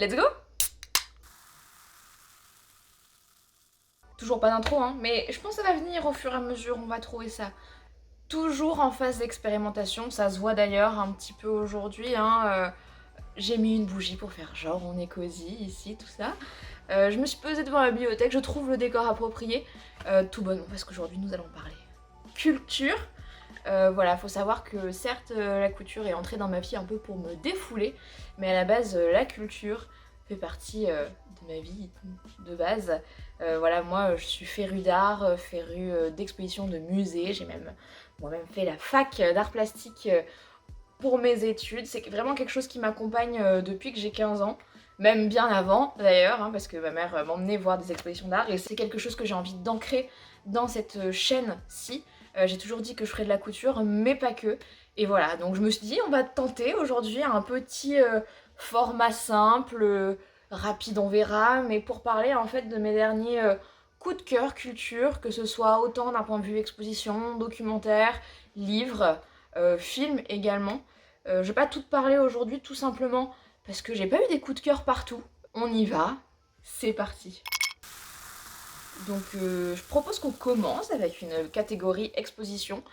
Let's go! Toujours pas d'intro, hein, mais je pense que ça va venir au fur et à mesure, on va trouver ça. Toujours en phase d'expérimentation, ça se voit d'ailleurs un petit peu aujourd'hui, hein. J'ai mis une bougie pour faire genre on est cosy ici, tout ça. Je me suis posée devant la bibliothèque, je trouve le décor approprié, tout bonnement parce qu'aujourd'hui nous allons parler culture. Voilà, faut savoir que certes la couture est entrée dans ma vie un peu pour me défouler, mais à la base la culture fait partie de ma vie de base. Voilà, moi je suis férue d'art, férue d'exposition de musée, j'ai même moi-même fait la fac d'art plastique pour mes études. C'est vraiment quelque chose qui m'accompagne depuis que j'ai 15 ans. Même bien avant d'ailleurs, hein, parce que ma mère m'emmenait voir des expositions d'art et c'est quelque chose que j'ai envie d'ancrer dans cette chaîne-ci. J'ai toujours dit que je ferais de la couture, mais pas que. Et voilà, donc je me suis dit, on va tenter aujourd'hui un petit format simple, rapide, on verra, mais pour parler en fait de mes derniers coups de cœur culture, que ce soit autant d'un point de vue exposition, documentaire, livre, film également. Je vais pas tout parler aujourd'hui, tout simplement parce que j'ai pas eu des coups de cœur partout. On y va, c'est parti. Donc je propose qu'on commence avec une catégorie exposition.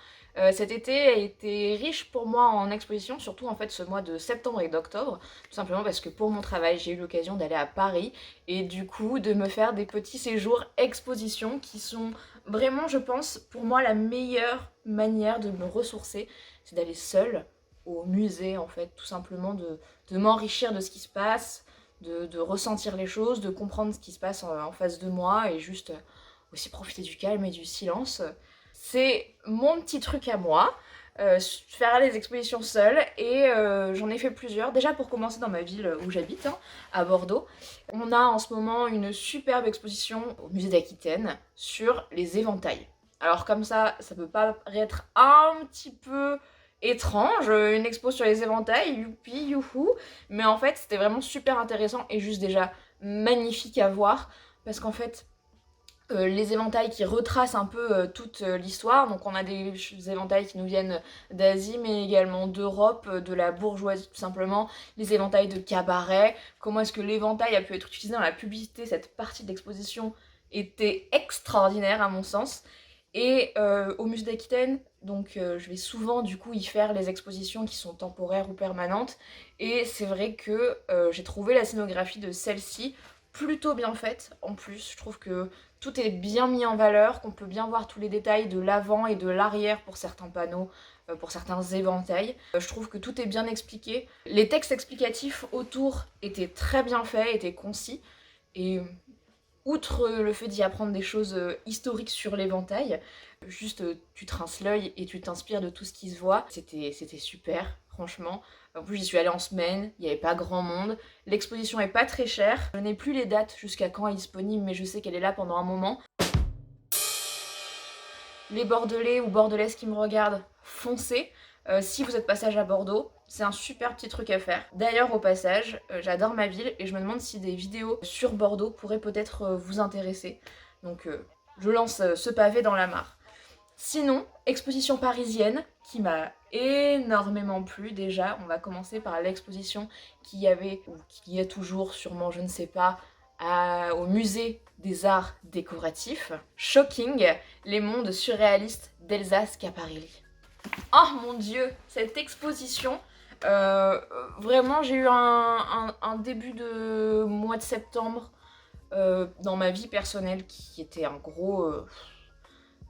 Cet été a été riche pour moi en exposition, surtout en fait ce mois de septembre et d'octobre, tout simplement parce que pour mon travail j'ai eu l'occasion d'aller à Paris et du coup de me faire des petits séjours exposition qui sont vraiment, je pense, pour moi la meilleure manière de me ressourcer, c'est d'aller seule au musée en fait, tout simplement de m'enrichir de ce qui se passe, de ressentir les choses, de comprendre ce qui se passe en face de moi et juste aussi profiter du calme et du silence. C'est mon petit truc à moi, faire les expositions seule et j'en ai fait plusieurs. Déjà pour commencer dans ma ville où j'habite, hein, à Bordeaux, on a en ce moment une superbe exposition au musée d'Aquitaine sur les éventails. Alors comme ça peut paraître un petit peu étrange, une expo sur les éventails, youpi, youhou, mais en fait c'était vraiment super intéressant et juste déjà magnifique à voir parce qu'en fait les éventails qui retracent un peu toute l'histoire. Donc on a des éventails qui nous viennent d'Asie mais également d'Europe, de la bourgeoisie tout simplement, les éventails de cabaret, comment est-ce que l'éventail a pu être utilisé dans la publicité, cette partie de l'exposition était extraordinaire à mon sens. Et au musée d'Aquitaine, donc je vais souvent du coup y faire les expositions qui sont temporaires ou permanentes. Et c'est vrai que j'ai trouvé la scénographie de celle-ci plutôt bien faite. En plus, je trouve que tout est bien mis en valeur, qu'on peut bien voir tous les détails de l'avant et de l'arrière pour certains panneaux, pour certains éventails. Je trouve que tout est bien expliqué. Les textes explicatifs autour étaient très bien faits, étaient concis. Et outre le fait d'y apprendre des choses historiques sur l'éventail, juste tu te rinces l'œil et tu t'inspires de tout ce qui se voit. C'était super, franchement. En plus, j'y suis allée en semaine, il n'y avait pas grand monde. L'exposition est pas très chère. Je n'ai plus les dates jusqu'à quand elle est disponible, mais je sais qu'elle est là pendant un moment. Les Bordelais ou Bordelaises qui me regardent, foncez. Si vous êtes passage à Bordeaux, c'est un super petit truc à faire. D'ailleurs, au passage, j'adore ma ville et je me demande si des vidéos sur Bordeaux pourraient peut-être vous intéresser. Donc, je lance ce pavé dans la mare. Sinon, exposition parisienne qui m'a énormément plu déjà. On va commencer par l'exposition qu'il y avait, ou qu'il y a toujours sûrement, je ne sais pas, au musée des arts décoratifs. Shocking, les mondes surréalistes d'Elsa Schiaparelli. Oh mon dieu, cette exposition, vraiment j'ai eu un début de mois de septembre dans ma vie personnelle qui était un gros...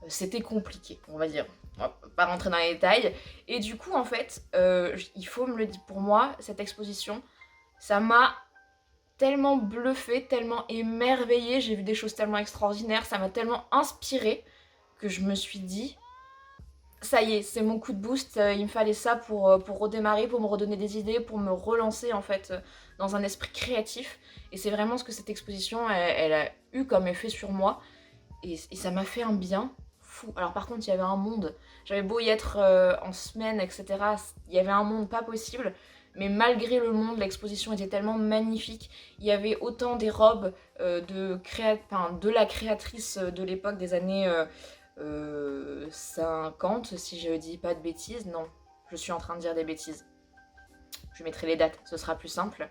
c'était compliqué, on va dire. On va pas rentrer dans les détails. Et du coup, en fait, il faut me le dire, pour moi, cette exposition, ça m'a tellement bluffée, tellement émerveillée, j'ai vu des choses tellement extraordinaires, ça m'a tellement inspirée que je me suis dit, ça y est, c'est mon coup de boost, il me fallait ça pour redémarrer, pour me redonner des idées, pour me relancer en fait dans un esprit créatif. Et c'est vraiment ce que cette exposition, elle a eu comme effet sur moi. Et ça m'a fait un bien fou. Alors par contre, il y avait un monde, j'avais beau y être en semaine, etc. Il y avait un monde pas possible. Mais malgré le monde, l'exposition était tellement magnifique. Il y avait autant des robes de la créatrice de l'époque des années 50, si je dis pas de bêtises. Non, je suis en train de dire des bêtises. je mettrai les dates, ce sera plus simple,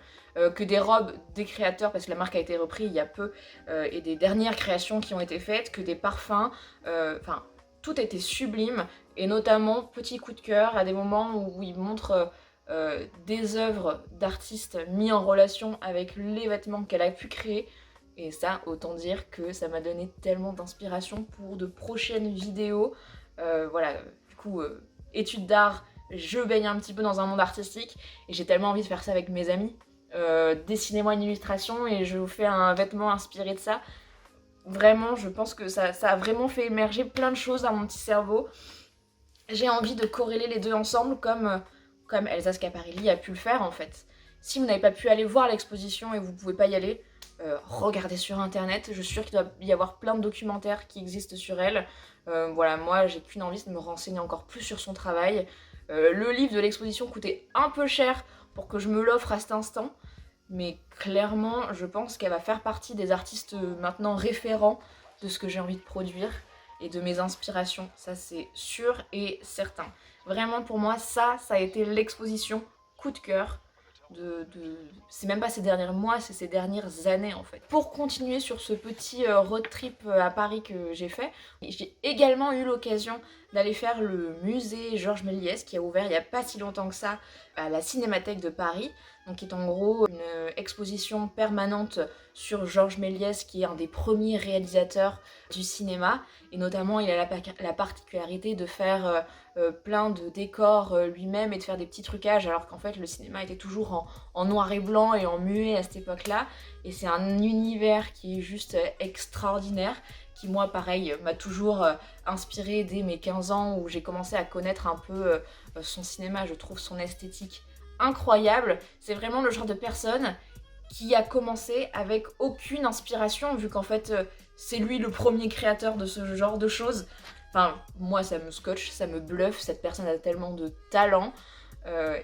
que des robes des créateurs, parce que la marque a été reprise il y a peu, et des dernières créations qui ont été faites, que des parfums, enfin, tout était sublime, et notamment, petit coup de cœur, à des moments où ils montrent des œuvres d'artistes mis en relation avec les vêtements qu'elle a pu créer, et ça, autant dire que ça m'a donné tellement d'inspiration pour de prochaines vidéos. Voilà, du coup, études d'art, je baigne un petit peu dans un monde artistique et j'ai tellement envie de faire ça avec mes amis. Dessinez-moi une illustration et je vous fais un vêtement inspiré de ça. Vraiment, je pense que ça a vraiment fait émerger plein de choses dans mon petit cerveau. J'ai envie de corréler les deux ensemble comme Elsa Schiaparelli a pu le faire en fait. Si vous n'avez pas pu aller voir l'exposition et vous ne pouvez pas y aller, regardez sur internet. Je suis sûre qu'il doit y avoir plein de documentaires qui existent sur elle. Voilà, moi j'ai qu'une envie, c'est de me renseigner encore plus sur son travail. Le livre de l'exposition coûtait un peu cher pour que je me l'offre à cet instant. Mais clairement, je pense qu'elle va faire partie des artistes maintenant référents de ce que j'ai envie de produire et de mes inspirations. Ça, c'est sûr et certain. Vraiment, pour moi, ça a été l'exposition coup de cœur. C'est même pas ces derniers mois, c'est ces dernières années en fait. Pour continuer sur ce petit road trip à Paris que j'ai fait, j'ai également eu l'occasion d'aller faire le musée Georges Méliès qui a ouvert il y a pas si longtemps que ça à la Cinémathèque de Paris, donc qui est en gros une exposition permanente sur Georges Méliès qui est un des premiers réalisateurs du cinéma, et notamment il a la particularité de faire plein de décors lui-même et de faire des petits trucages, alors qu'en fait le cinéma était toujours en noir et blanc et en muet à cette époque-là, et c'est un univers qui est juste extraordinaire, qui moi pareil m'a toujours inspiré dès mes 15 ans où j'ai commencé à connaître un peu son cinéma. Je trouve son esthétique incroyable. C'est vraiment le genre de personne qui a commencé avec aucune inspiration, vu qu'en fait c'est lui le premier créateur de ce genre de choses. Enfin, moi ça me scotche, ça me bluffe, cette personne a tellement de talent.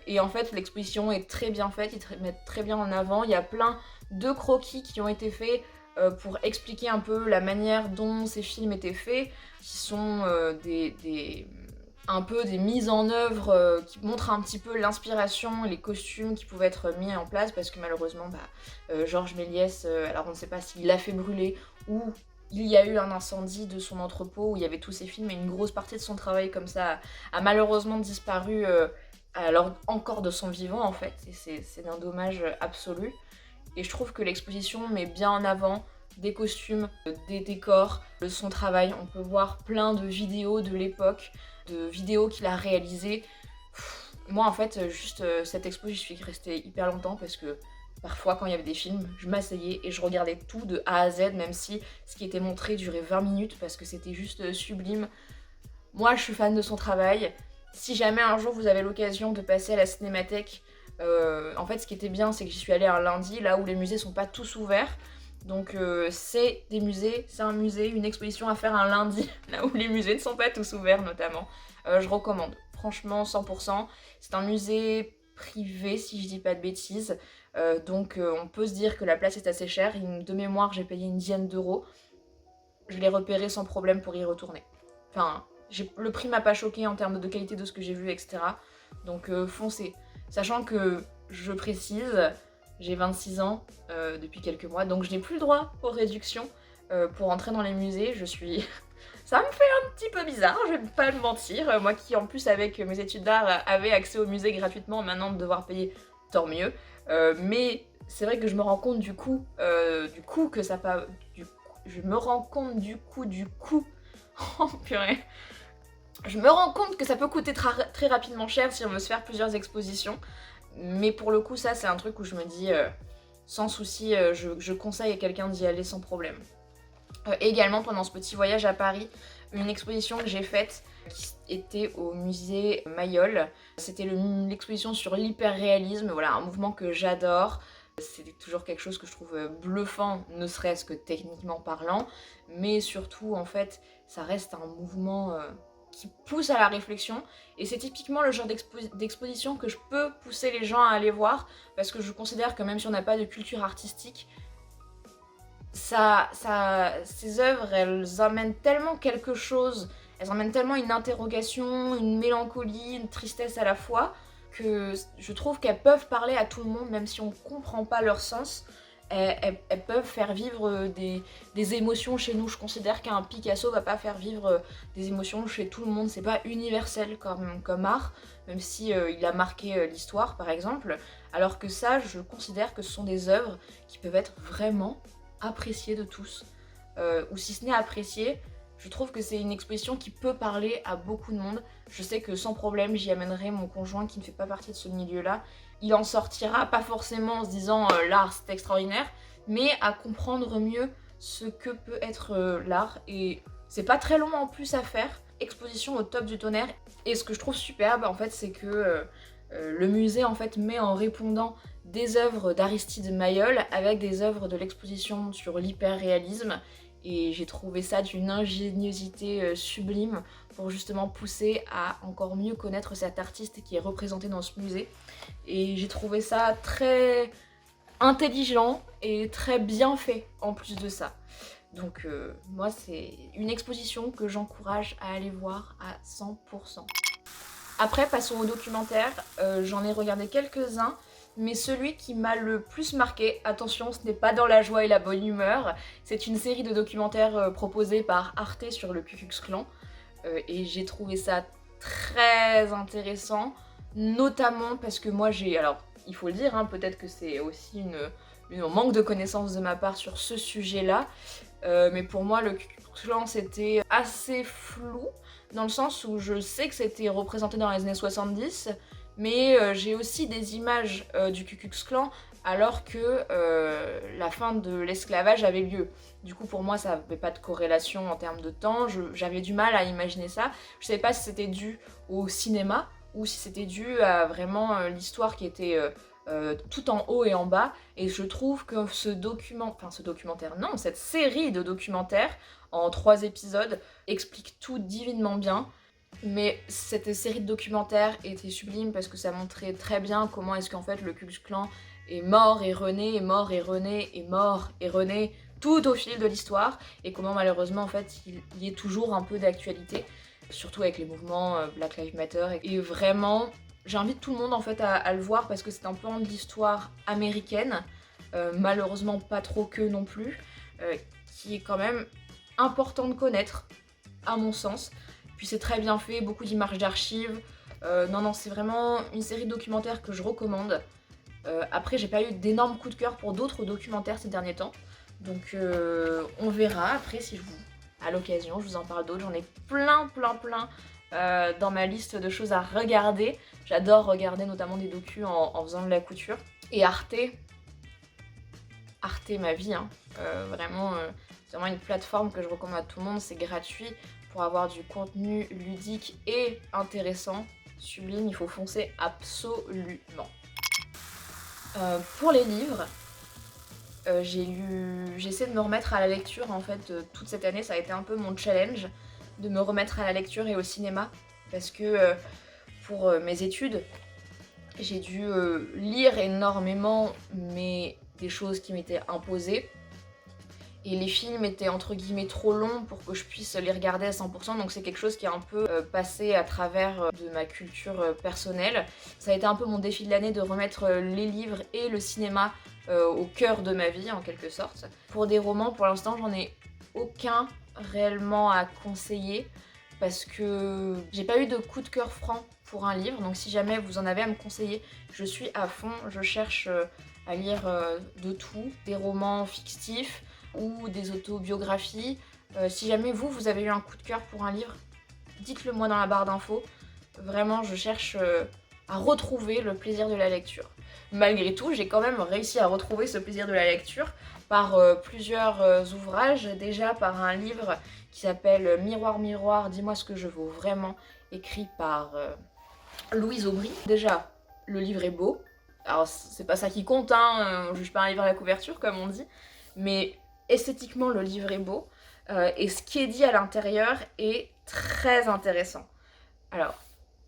Et en fait l'exposition est très bien faite, ils te mettent très bien en avant. Il y a plein de croquis qui ont été faits pour expliquer un peu la manière dont ces films étaient faits, qui sont un peu des mises en œuvre qui montrent un petit peu l'inspiration, les costumes qui pouvaient être mis en place, parce que malheureusement Georges Méliès, alors on ne sait pas s'il l'a fait brûler ou il y a eu un incendie de son entrepôt où il y avait tous ses films, et une grosse partie de son travail comme ça a malheureusement disparu alors encore de son vivant en fait, et c'est d'un dommage absolu. Et je trouve que l'exposition met bien en avant des costumes, des décors, de son travail. On peut voir plein de vidéos de l'époque, de vidéos qu'il a réalisées. Moi en fait, juste cette expo, j'y suis restée hyper longtemps parce que parfois quand il y avait des films, je m'asseyais et je regardais tout de A à Z, même si ce qui était montré durait 20 minutes parce que c'était juste sublime. Moi je suis fan de son travail. Si jamais un jour vous avez l'occasion de passer à la Cinémathèque, en fait ce qui était bien c'est que j'y suis allée un lundi, là où les musées sont pas tous ouverts. Donc c'est des musées, c'est un musée, une exposition à faire un lundi, là où les musées ne sont pas tous ouverts notamment. Je recommande, franchement 100%. C'est un musée privé si je dis pas de bêtises, donc on peut se dire que la place est assez chère. De mémoire j'ai payé une dizaine d'euros. Je l'ai repéré sans problème pour y retourner. Enfin, le prix m'a pas choqué en termes de qualité de ce que j'ai vu, etc. Donc foncez. Sachant que, je précise, j'ai 26 ans depuis quelques mois, donc je n'ai plus le droit aux réductions pour entrer dans les musées. Je suis... Ça me fait un petit peu bizarre, je vais pas le mentir. Moi qui en plus avec mes études d'art avait accès au musée gratuitement, maintenant de devoir payer, tant mieux. Mais c'est vrai que je me rends compte du coup que ça pas... Je me rends compte du coup... Oh purée. Je me rends compte que ça peut coûter très rapidement cher si on veut se faire plusieurs expositions. Mais pour le coup, ça c'est un truc où je me dis, sans souci, je conseille à quelqu'un d'y aller sans problème. Également, pendant ce petit voyage à Paris, une exposition que j'ai faite qui était au musée Mayol. C'était l'exposition sur l'hyperréalisme, voilà, un mouvement que j'adore. C'est toujours quelque chose que je trouve bluffant, ne serait-ce que techniquement parlant, mais surtout en fait ça reste un mouvement qui pousse à la réflexion, et c'est typiquement le genre d'exposition que je peux pousser les gens à aller voir, parce que je considère que même si on n'a pas de culture artistique, ces œuvres elles amènent tellement quelque chose, elles emmènent tellement une interrogation, une mélancolie, une tristesse à la fois, que je trouve qu'elles peuvent parler à tout le monde, même si on comprend pas leur sens. Elles peuvent faire vivre des émotions chez nous. Je considère qu'un Picasso va pas faire vivre des émotions chez tout le monde. C'est pas universel comme art, même si il a marqué l'histoire par exemple. Alors que ça, je considère que ce sont des œuvres qui peuvent être vraiment appréciées de tous. Ou si ce n'est appréciées, je trouve que c'est une exposition qui peut parler à beaucoup de monde. Je sais que sans problème, j'y amènerai mon conjoint qui ne fait pas partie de ce milieu-là. Il en sortira pas forcément en se disant l'art c'est extraordinaire, mais à comprendre mieux ce que peut être l'art. Et c'est pas très long en plus à faire. Exposition au top du tonnerre. Et ce que je trouve superbe en fait, c'est que le musée en fait met en répondant des œuvres d'Aristide Maillol avec des œuvres de l'exposition sur l'hyperréalisme. Et j'ai trouvé ça d'une ingéniosité sublime pour justement pousser à encore mieux connaître cet artiste qui est représenté dans ce musée. Et j'ai trouvé ça très intelligent et très bien fait en plus de ça. Donc moi c'est une exposition que j'encourage à aller voir à 100%. Après passons au documentaire, j'en ai regardé quelques-uns. Mais celui qui m'a le plus marqué, attention, ce n'est pas dans la joie et la bonne humeur, c'est une série de documentaires proposée par Arte sur le Ku Klux Klan. Et j'ai trouvé ça très intéressant, notamment parce que moi j'ai... Alors, il faut le dire, hein, peut-être que c'est aussi un manque de connaissances de ma part sur ce sujet-là, mais pour moi le Ku Klux Klan c'était assez flou, dans le sens où je sais que c'était représenté dans les années 70, mais j'ai aussi des images du Ku Klux Klan alors que la fin de l'esclavage avait lieu. Du coup pour moi ça n'avait pas de corrélation en termes de temps, j'avais du mal à imaginer ça. Je savais pas si c'était dû au cinéma ou si c'était dû à vraiment l'histoire qui était tout en haut et en bas. Et je trouve que cette série de documentaires en 3 épisodes explique tout divinement bien. Mais cette série de documentaires était sublime parce que ça montrait très bien comment est-ce qu'en fait le Ku Klux Klan est mort et rené, est mort et rené, est mort et rené tout au fil de l'histoire, et comment malheureusement en fait il y est toujours un peu d'actualité, surtout avec les mouvements Black Lives Matter. Et vraiment j'invite tout le monde en fait à le voir parce que c'est un pan de l'histoire américaine, malheureusement pas trop que non plus, qui est quand même important de connaître à mon sens. Puis c'est très bien fait, beaucoup d'images d'archives. Non, c'est vraiment une série de documentaires que je recommande. Après, j'ai pas eu d'énormes coups de cœur pour d'autres documentaires ces derniers temps. Donc on verra après si à l'occasion, je vous en parle d'autres. J'en ai plein dans ma liste de choses à regarder. J'adore regarder notamment des docus en faisant de la couture. Et Arte ma vie, hein. C'est vraiment une plateforme que je recommande à tout le monde, c'est gratuit. Pour avoir du contenu ludique et intéressant, sublime, il faut foncer absolument. Pour les livres, j'essaie de me remettre à la lecture en fait toute cette année. Ça a été un peu mon challenge de me remettre à la lecture et au cinéma, parce que pour mes études, j'ai dû lire énormément, mais des choses qui m'étaient imposées. Et les films étaient entre guillemets trop longs pour que je puisse les regarder à 100%, donc c'est quelque chose qui est un peu passé à travers de ma culture personnelle. Ça a été un peu mon défi de l'année de remettre les livres et le cinéma au cœur de ma vie en quelque sorte. Pour des romans, pour l'instant j'en ai aucun réellement à conseiller parce que j'ai pas eu de coup de cœur franc pour un livre, donc si jamais vous en avez à me conseiller, je suis à fond, je cherche à lire de tout, des romans fictifs ou des autobiographies. Si jamais vous avez eu un coup de cœur pour un livre, dites-le moi dans la barre d'infos. Vraiment, je cherche à retrouver le plaisir de la lecture. Malgré tout, j'ai quand même réussi à retrouver ce plaisir de la lecture par plusieurs ouvrages. Déjà par un livre qui s'appelle Miroir, miroir, dis-moi ce que je vaux vraiment, écrit par Louise Aubry. Déjà, le livre est beau. Alors, c'est pas ça qui compte, hein, on juge pas un livre à la couverture, comme on dit, mais esthétiquement, le livre est beau, et ce qui est dit à l'intérieur est très intéressant. Alors,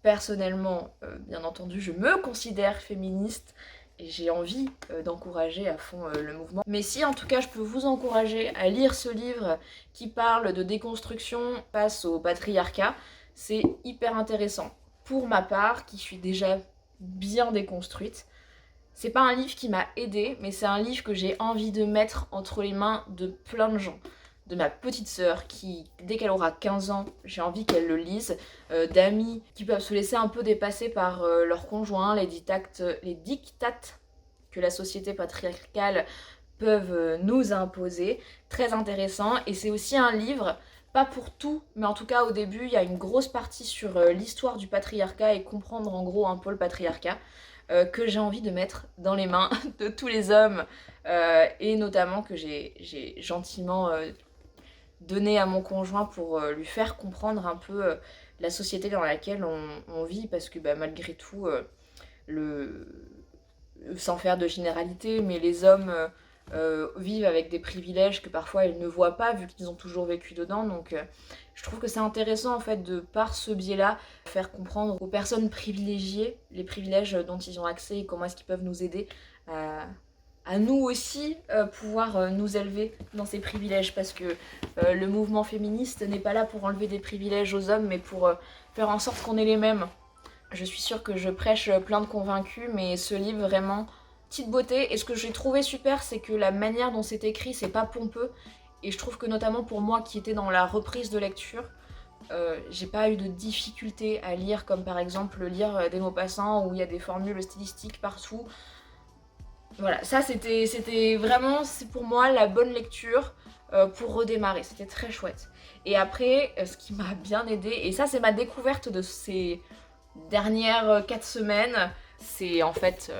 personnellement, bien entendu, je me considère féministe, et j'ai envie d'encourager à fond le mouvement. Mais si, en tout cas, je peux vous encourager à lire ce livre qui parle de déconstruction face au patriarcat, c'est hyper intéressant. Pour ma part, qui suis déjà bien déconstruite. C'est pas un livre qui m'a aidée, mais c'est un livre que j'ai envie de mettre entre les mains de plein de gens. De ma petite sœur qui, dès qu'elle aura 15 ans, j'ai envie qu'elle le lise. D'amis qui peuvent se laisser un peu dépasser par leur conjoint, les dictates que la société patriarcale peuvent nous imposer. Très intéressant. Et c'est aussi un livre, pas pour tout, mais en tout cas au début, il y a une grosse partie sur l'histoire du patriarcat et comprendre en gros un peu le patriarcat. Que j'ai envie de mettre dans les mains de tous les hommes et notamment que j'ai gentiment donné à mon conjoint pour lui faire comprendre un peu la société dans laquelle on vit parce que bah, malgré tout, le... sans faire de généralité, mais les hommes vivent avec des privilèges que parfois ils ne voient pas vu qu'ils ont toujours vécu dedans. Donc je trouve que c'est intéressant en fait de par ce biais-là faire comprendre aux personnes privilégiées les privilèges dont ils ont accès et comment est-ce qu'ils peuvent nous aider à nous aussi pouvoir nous élever dans ces privilèges parce que le mouvement féministe n'est pas là pour enlever des privilèges aux hommes mais pour faire en sorte qu'on ait les mêmes. Je suis sûre que je prêche plein de convaincus, mais ce livre vraiment petite beauté. Et ce que j'ai trouvé super, c'est que la manière dont c'est écrit, c'est pas pompeux. Et je trouve que notamment pour moi qui était dans la reprise de lecture, j'ai pas eu de difficulté à lire, comme par exemple lire des Maupassant où il y a des formules stylistiques partout. Voilà, ça c'était vraiment, c'est pour moi la bonne lecture pour redémarrer. C'était très chouette. Et après, ce qui m'a bien aidé, et ça c'est ma découverte de ces dernières 4 semaines, c'est en fait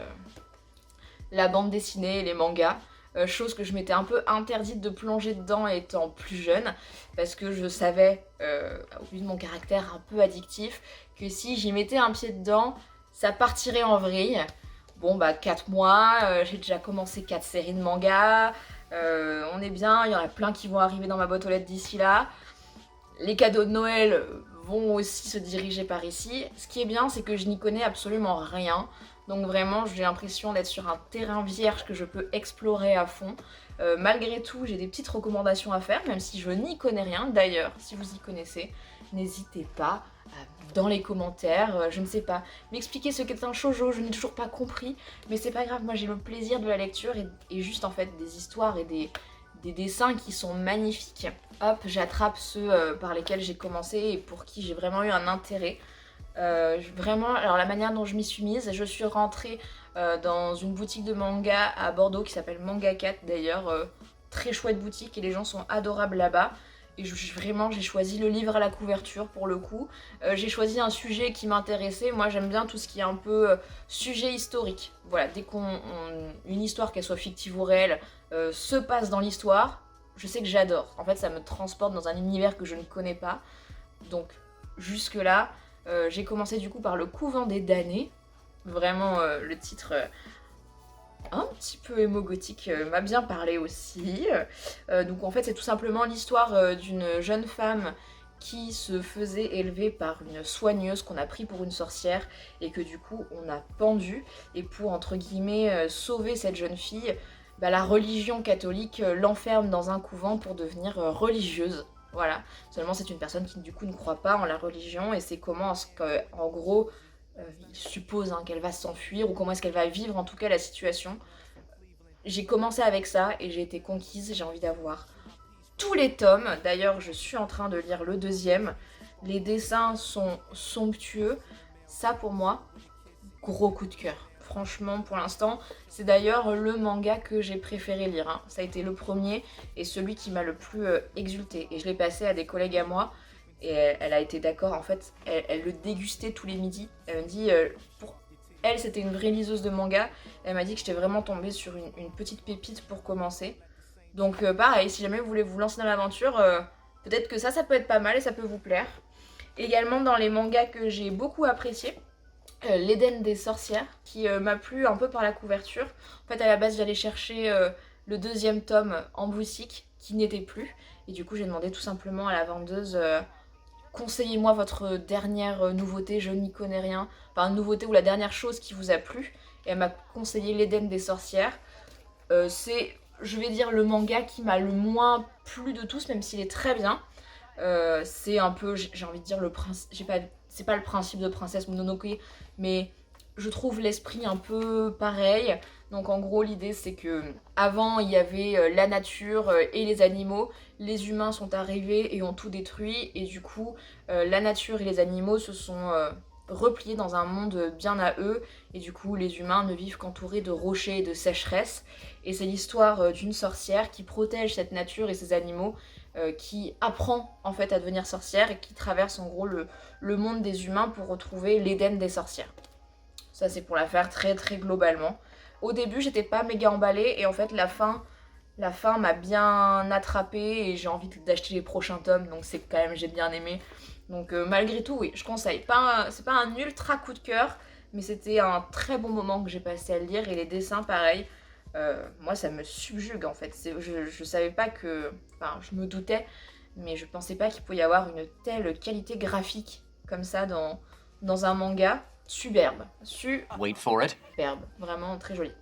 la bande dessinée et les mangas. Chose que je m'étais un peu interdite de plonger dedans étant plus jeune, parce que je savais, au vu de mon caractère un peu addictif, que si j'y mettais un pied dedans, ça partirait en vrille. Bon bah 4 mois, j'ai déjà commencé 4 séries de mangas, on est bien, il y en a plein qui vont arriver dans ma boîte aux lettres d'ici là. Les cadeaux de Noël vont aussi se diriger par ici. Ce qui est bien, c'est que je n'y connais absolument rien. Donc vraiment, j'ai l'impression d'être sur un terrain vierge que je peux explorer à fond. Malgré tout, j'ai des petites recommandations à faire, même si je n'y connais rien. D'ailleurs, si vous y connaissez, n'hésitez pas dans les commentaires, je ne sais pas, m'expliquer ce qu'est un shoujo, je n'ai toujours pas compris, mais c'est pas grave, moi j'ai le plaisir de la lecture et juste en fait des histoires et des dessins qui sont magnifiques. Hop, j'attrape ceux par lesquels j'ai commencé et pour qui j'ai vraiment eu un intérêt. Vraiment, alors la manière dont je m'y suis mise, je suis rentrée dans une boutique de manga à Bordeaux qui s'appelle Manga 4 d'ailleurs, très chouette boutique et les gens sont adorables là-bas. Et vraiment, j'ai choisi le livre à la couverture pour le coup. J'ai choisi un sujet qui m'intéressait. Moi, j'aime bien tout ce qui est un peu sujet historique. Voilà, dès une histoire, qu'elle soit fictive ou réelle, se passe dans l'histoire, je sais que j'adore. En fait, ça me transporte dans un univers que je ne connais pas. Donc, jusque-là, j'ai commencé du coup par Le Couvent des damnés. Vraiment, le titre un petit peu émo-gothique m'a bien parlé aussi. Donc en fait c'est tout simplement l'histoire d'une jeune femme qui se faisait élever par une soigneuse qu'on a pris pour une sorcière et que du coup on a pendu. Et pour entre guillemets sauver cette jeune fille, bah, la religion catholique l'enferme dans un couvent pour devenir religieuse. Voilà, seulement c'est une personne qui du coup ne croit pas en la religion et c'est comment en gros il suppose qu'elle va s'enfuir ou comment est-ce qu'elle va vivre en tout cas la situation. J'ai commencé avec ça et j'ai été conquise, j'ai envie d'avoir tous les tomes. D'ailleurs, je suis en train de lire le deuxième. Les dessins sont somptueux. Ça pour moi, gros coup de cœur. Franchement, pour l'instant, c'est d'ailleurs le manga que j'ai préféré lire. Ça a été le premier et celui qui m'a le plus exulté. Et je l'ai passé à des collègues à moi et elle a été d'accord. En fait, elle le dégustait tous les midis. Elle me dit, pour elle, c'était une vraie liseuse de manga. Elle m'a dit que j'étais vraiment tombée sur une petite pépite pour commencer. Donc pareil, si jamais vous voulez vous lancer dans l'aventure, peut-être que ça peut être pas mal et ça peut vous plaire. Également dans les mangas que j'ai beaucoup appréciés, l'Éden des sorcières, qui m'a plu un peu par la couverture. En fait, à la base, j'allais chercher le deuxième tome en boutique, qui n'était plus. Et du coup, j'ai demandé tout simplement à la vendeuse, conseillez-moi votre dernière nouveauté, je n'y connais rien. Enfin, nouveauté ou la dernière chose qui vous a plu. Et elle m'a conseillé l'Éden des sorcières. C'est, je vais dire, le manga qui m'a le moins plu de tous, même s'il est très bien. C'est un peu, j'ai envie de dire, c'est pas le principe de Princesse Mononoke, mais je trouve l'esprit un peu pareil. Donc en gros l'idée c'est que avant il y avait la nature et les animaux, les humains sont arrivés et ont tout détruit et du coup la nature et les animaux se sont repliés dans un monde bien à eux et du coup les humains ne vivent qu'entourés de rochers et de sécheresse et c'est l'histoire d'une sorcière qui protège cette nature et ces animaux qui apprend en fait à devenir sorcière et qui traverse en gros le monde des humains pour retrouver l'Éden des sorcières. Ça c'est pour la faire très très globalement. Au début j'étais pas méga emballée et en fait la fin m'a bien attrapée et j'ai envie d'acheter les prochains tomes donc c'est quand même j'ai bien aimé. Donc malgré tout oui je conseille. C'est pas un ultra coup de cœur mais c'était un très bon moment que j'ai passé à le lire et les dessins pareil. Moi ça me subjugue en fait. Je savais pas que... Enfin je me doutais mais je pensais pas qu'il pouvait y avoir une telle qualité graphique comme ça dans un manga. Superbe, Wait for it. superbe, vraiment très joli.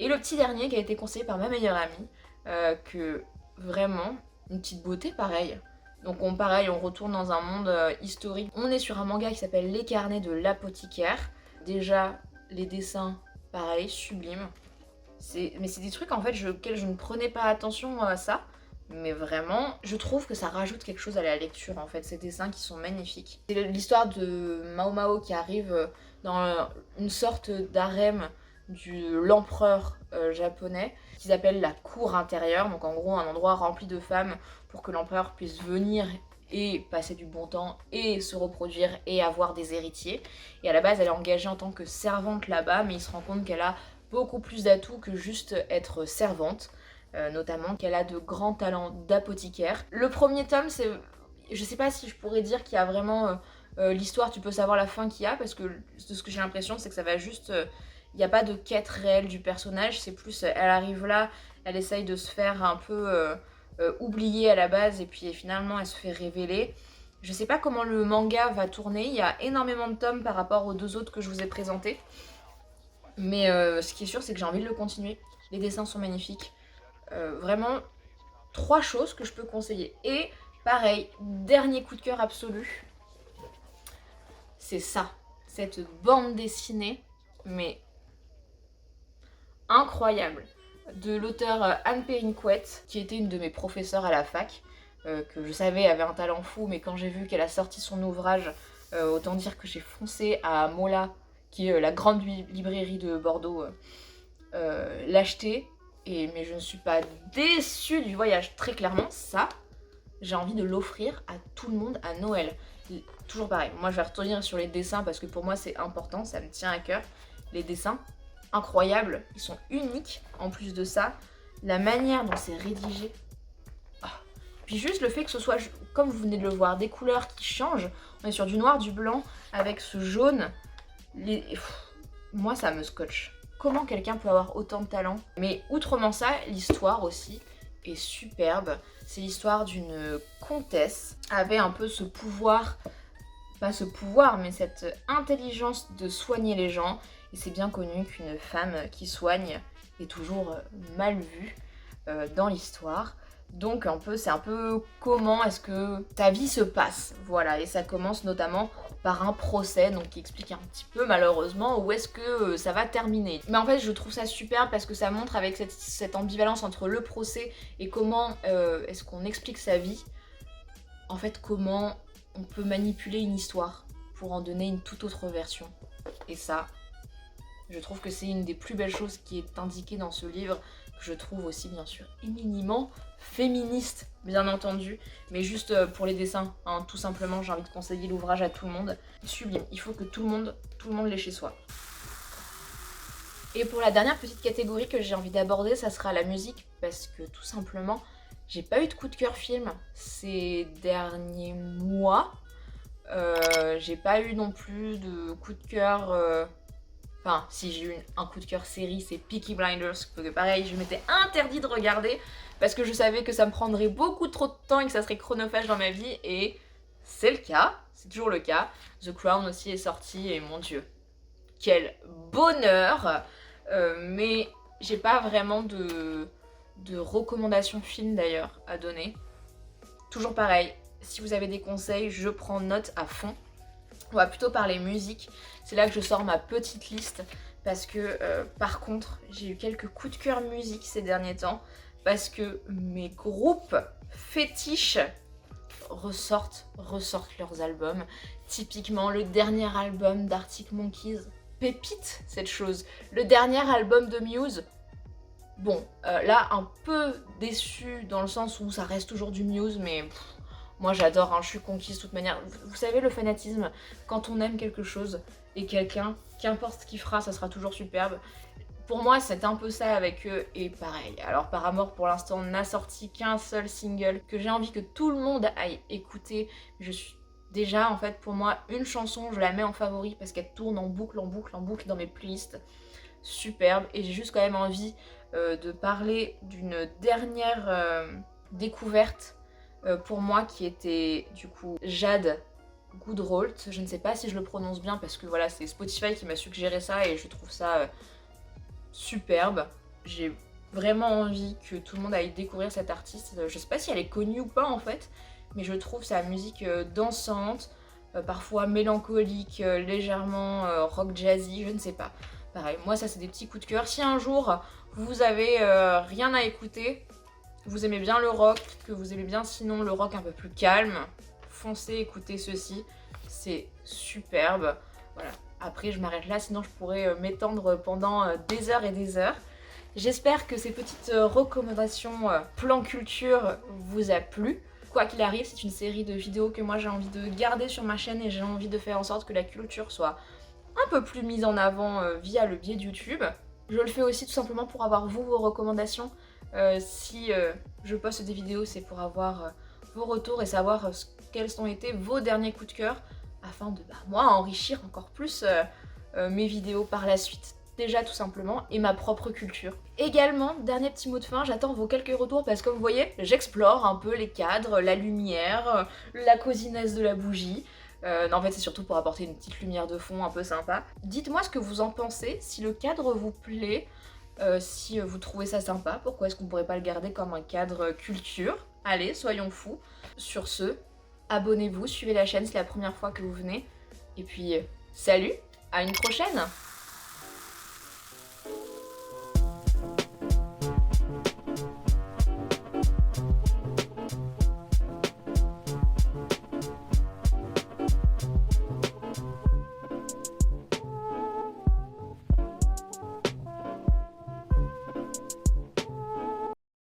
Et le petit dernier qui a été conseillé par ma meilleure amie, que vraiment, une petite beauté pareil. Donc pareil, on retourne dans un monde historique. On est sur un manga qui s'appelle Les Carnets de l'apothicaire. Déjà, les dessins, pareil, sublimes. Mais c'est des trucs en fait auxquels je ne prenais pas attention à ça. Mais vraiment, je trouve que ça rajoute quelque chose à la lecture en fait, ces dessins qui sont magnifiques. C'est l'histoire de Mao Mao qui arrive dans une sorte d'harem de l'empereur japonais qu'ils appellent la cour intérieure, donc en gros un endroit rempli de femmes pour que l'empereur puisse venir et passer du bon temps et se reproduire et avoir des héritiers. Et à la base elle est engagée en tant que servante là-bas, mais il se rend compte qu'elle a beaucoup plus d'atouts que juste être servante. Notamment qu'elle a de grands talents d'apothicaire. Le premier tome, c'est... Je sais pas si je pourrais dire qu'il y a vraiment l'histoire, tu peux savoir la fin qu'il y a, parce que de ce que j'ai l'impression, c'est que ça va juste... Il n'y a pas de quête réelle du personnage, c'est plus... elle arrive là, elle essaye de se faire un peu oublier à la base, et puis finalement elle se fait révéler. Je sais pas comment le manga va tourner, il y a énormément de tomes par rapport aux deux autres que je vous ai présentés. Mais ce qui est sûr, c'est que j'ai envie de le continuer. Les dessins sont magnifiques. Vraiment 3 choses que je peux conseiller. Et pareil, dernier coup de cœur absolu, c'est ça, cette bande dessinée, mais incroyable, de l'auteur Anne Périncouet, qui était une de mes professeurs à la fac, que je savais avait un talent fou, mais quand j'ai vu qu'elle a sorti son ouvrage, autant dire que j'ai foncé à Mola, qui est la grande librairie de Bordeaux, l'acheter. Mais je ne suis pas déçue du voyage, très clairement. Ça, j'ai envie de l'offrir à tout le monde à Noël. Toujours pareil, moi je vais retenir sur les dessins parce que pour moi c'est important, ça me tient à cœur. Les dessins, incroyables, ils sont uniques. En plus de ça, la manière dont c'est rédigé. Ah. Puis juste le fait que ce soit, comme vous venez de le voir, des couleurs qui changent. On est sur du noir, du blanc, avec ce jaune. Moi ça me scotche. Comment quelqu'un peut avoir autant de talent? Mais outrement ça, l'histoire aussi est superbe. C'est l'histoire d'une comtesse avait un peu ce pouvoir, pas ce pouvoir, mais cette intelligence de soigner les gens. Et c'est bien connu qu'une femme qui soigne est toujours mal vue dans l'histoire. Donc c'est un peu comment est-ce que ta vie se passe. Voilà, et ça commence notamment par un procès, donc qui explique un petit peu malheureusement où est-ce que ça va terminer. Mais en fait je trouve ça super parce que ça montre avec cette ambivalence entre le procès et comment est-ce qu'on explique sa vie. En fait comment on peut manipuler une histoire pour en donner une toute autre version. Et ça, je trouve que c'est une des plus belles choses qui est indiquée dans ce livre, que je trouve aussi bien sûr éminemment féministe, bien entendu, mais juste pour les dessins, hein, tout simplement, j'ai envie de conseiller l'ouvrage à tout le monde. Sublime, il faut que tout le monde l'ait chez soi. Et pour la dernière petite catégorie que j'ai envie d'aborder, ça sera la musique, parce que tout simplement, j'ai pas eu de coup de cœur film ces derniers mois. J'ai pas eu non plus de coup de cœur... Enfin, si j'ai eu un coup de cœur série, c'est Peaky Blinders, que pareil, je m'étais interdit de regarder parce que je savais que ça me prendrait beaucoup trop de temps et que ça serait chronophage dans ma vie, et c'est le cas, c'est toujours le cas. The Crown aussi est sorti, et mon dieu, quel bonheur. Mais j'ai pas vraiment de recommandations films d'ailleurs à donner. Toujours pareil, si vous avez des conseils, je prends note à fond. On va plutôt parler musique. C'est là que je sors ma petite liste parce que par contre j'ai eu quelques coups de cœur musique ces derniers temps parce que mes groupes fétiches ressortent leurs albums. Typiquement le dernier album d'Arctic Monkeys, pépite cette chose. Le dernier album de Muse, bon là un peu déçu dans le sens où ça reste toujours du Muse mais moi j'adore, hein, je suis conquise de toute manière. Vous savez le fanatisme, quand on aime quelque chose et quelqu'un, qu'importe ce qu'il fera, ça sera toujours superbe. Pour moi c'est un peu ça avec eux et pareil. Alors Paramore pour l'instant n'a sorti qu'un seul single que j'ai envie que tout le monde aille écouter. Je suis déjà en fait pour moi une chanson je la mets en favori parce qu'elle tourne en boucle, en boucle, en boucle dans mes playlists. Superbe et j'ai juste quand même envie de parler d'une dernière découverte pour moi qui était du coup Jade Goodrolt. Je ne sais pas si je le prononce bien parce que voilà c'est Spotify qui m'a suggéré ça et je trouve ça superbe. J'ai vraiment envie que tout le monde aille découvrir cette artiste. Je sais pas si elle est connue ou pas en fait, mais je trouve sa musique dansante, parfois mélancolique, légèrement rock jazzy, je ne sais pas. Pareil, moi ça c'est des petits coups de cœur. Si un jour vous avez rien à écouter, vous aimez bien le rock, que vous aimez bien sinon le rock un peu plus calme, foncez écoutez ceci, c'est superbe. Voilà. Après je m'arrête là, sinon je pourrais m'étendre pendant des heures et des heures. J'espère que ces petites recommandations plan culture vous a plu. Quoi qu'il arrive, c'est une série de vidéos que moi j'ai envie de garder sur ma chaîne et j'ai envie de faire en sorte que la culture soit un peu plus mise en avant via le biais de YouTube. Je le fais aussi tout simplement pour avoir vos recommandations. Si je poste des vidéos, c'est pour avoir vos retours et savoir quels ont été vos derniers coups de cœur afin de moi enrichir encore plus mes vidéos par la suite. Déjà tout simplement, et ma propre culture. Également, dernier petit mot de fin, j'attends vos quelques retours parce que comme vous voyez, j'explore un peu les cadres, la lumière, la cosinesse de la bougie. Non, en fait c'est surtout pour apporter une petite lumière de fond un peu sympa. Dites-moi ce que vous en pensez, si le cadre vous plaît, si vous trouvez ça sympa, pourquoi est-ce qu'on pourrait pas le garder comme un cadre culture? Allez, soyons fous. Sur ce, abonnez-vous, suivez la chaîne, c'est la première fois que vous venez. Et puis, salut, à une prochaine!